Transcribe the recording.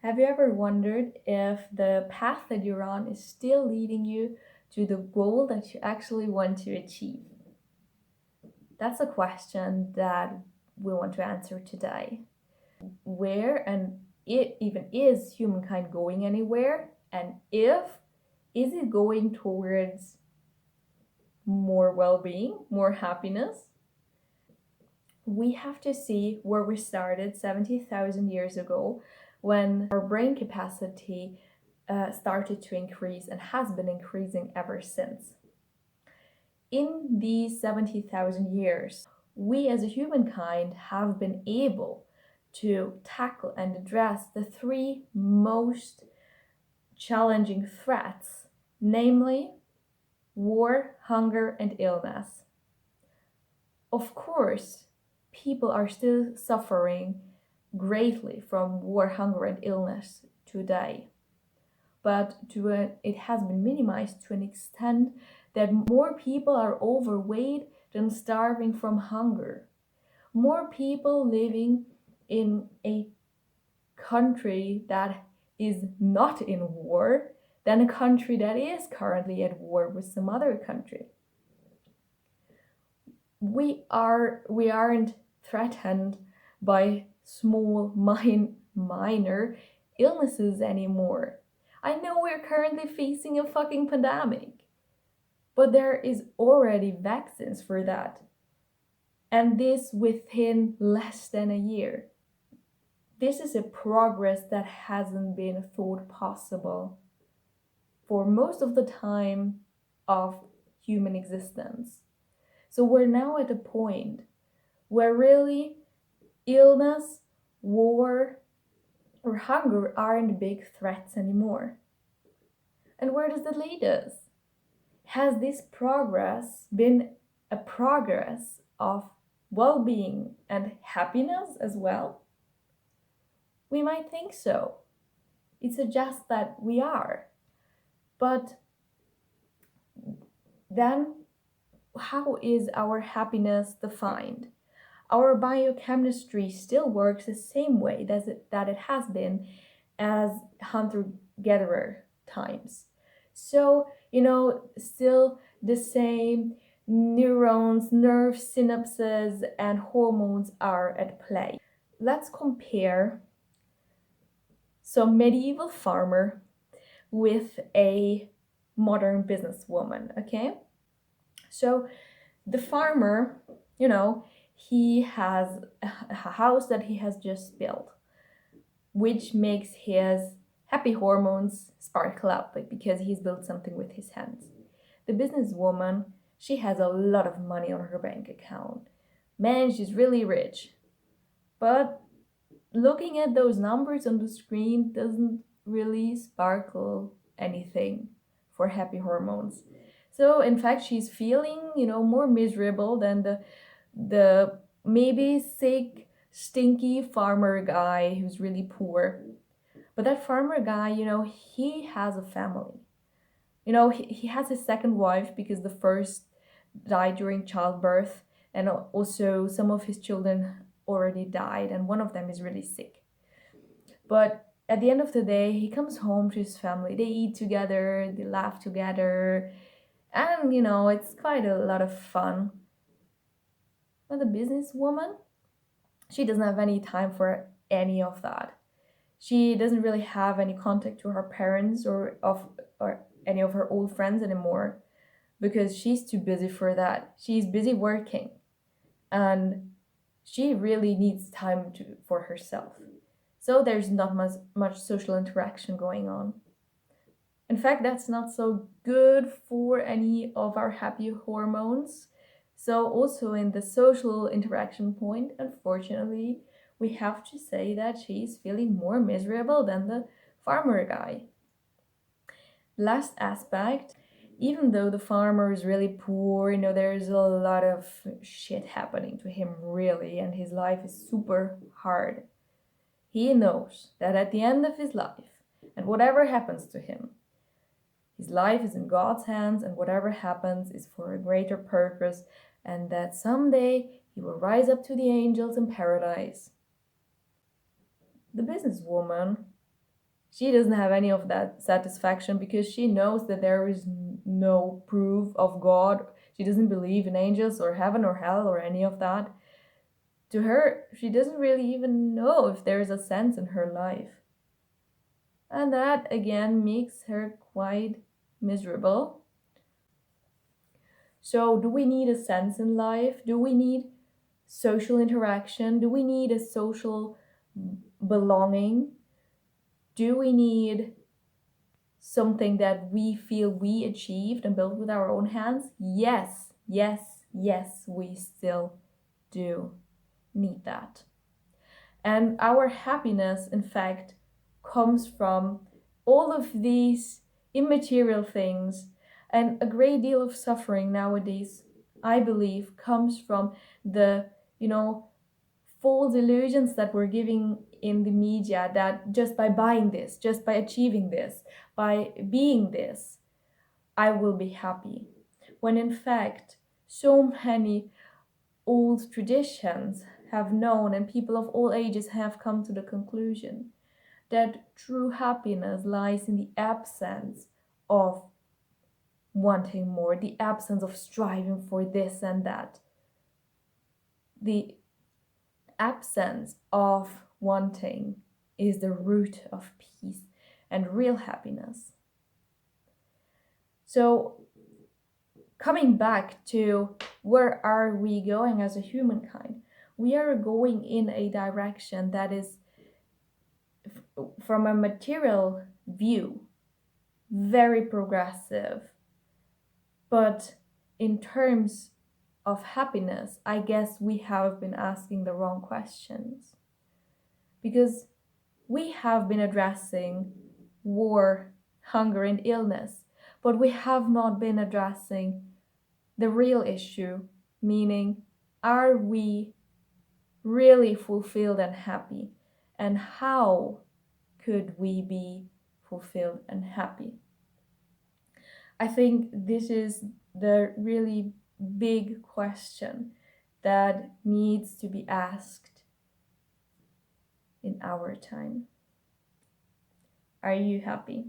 Have you ever wondered if the path that you're on is still leading you to the goal that you actually want to achieve? That's a question that we want to answer today. Where and it even is humankind going anywhere? And if is it going towards more well-being, more happiness? We have to see where we started 70,000 years ago when our brain capacity started to increase and has been increasing ever since. In these 70,000 years, we as a humankind have been able to tackle and address the three most challenging threats, namely war, hunger, and illness. Of course, people are still suffering greatly from war, hunger, and illness today. But it has been minimized to an extent that more people are overweight than starving from hunger. More people living in a country that is not in war than a country that is currently at war with some other country. We aren't threatened by small minor illnesses anymore. I know we're currently facing a fucking pandemic, but there is already vaccines for that. And this within less than a year. This is a progress that hasn't been thought possible for most of the time of human existence. So we're now at a point where really illness, war, or hunger aren't big threats anymore. And where does that lead us? Has this progress been a progress of well-being and happiness as well? We might think so. It suggests that we are. But then, how is our happiness defined? Our biochemistry still works the same way that it has been as hunter-gatherer times. So, still the same neurons, nerve synapses, and hormones are at play. Let's compare some medieval farmer with a modern businesswoman, okay? So the farmer, he has a house that he has just built, which makes his happy hormones sparkle up because he's built something with his hands. The businesswoman, she has a lot of money on her bank account. Man, she's really rich. But looking at those numbers on the screen doesn't really sparkle anything for happy hormones. So in fact, she's feeling, more miserable than the maybe sick, stinky farmer guy who's really poor. But that farmer guy, he has a family. He has his second wife because the first died during childbirth, and also some of his children already died, and one of them is really sick. But at the end of the day, he comes home to his family. They eat together, they laugh together, and it's quite a lot of fun. But the businesswoman, she doesn't have any time for any of that. She doesn't really have any contact to her parents or any of her old friends anymore because she's too busy for that. She's busy working, and she really needs time for herself. So there's not much social interaction going on. In fact, that's not so good for any of our happy hormones. So also in the social interaction point, unfortunately, we have to say that she's feeling more miserable than the farmer guy. Last aspect, even though the farmer is really poor, there's a lot of shit happening to him really, and his life is super hard. He knows that at the end of his life, and whatever happens to him, his life is in God's hands, and whatever happens is for a greater purpose, and that someday he will rise up to the angels in paradise. The businesswoman, She doesn't have any of that satisfaction because she knows that there is no proof of God. She doesn't believe in angels or heaven or hell or any of that. To her, she doesn't really even know if there is a sense in her life. And that again makes her quite miserable. So, do we need a sense in life? Do we need social interaction? Do we need a social belonging? Do we need something that we feel we achieved and built with our own hands? Yes, yes, yes, we still do need that. And our happiness, in fact, comes from all of these immaterial things. And a great deal of suffering nowadays, I believe, comes from the, you know, false illusions that we're giving in the media that just by buying this, just by achieving this, by being this, I will be happy. When in fact, so many old traditions have known, and people of all ages have come to the conclusion that true happiness lies in the absence of wanting more, the absence of striving for this and that, the absence of wanting is the root of peace and real happiness. So, coming back to where are we going as a humankind? We are going in a direction that is, from a material view, very progressive. But in terms of happiness, I guess we have been asking the wrong questions. Because we have been addressing war, hunger, and illness, but we have not been addressing the real issue, meaning, are we really fulfilled and happy? And how could we be fulfilled and happy? I think this is the really big question that needs to be asked in our time. Are you happy?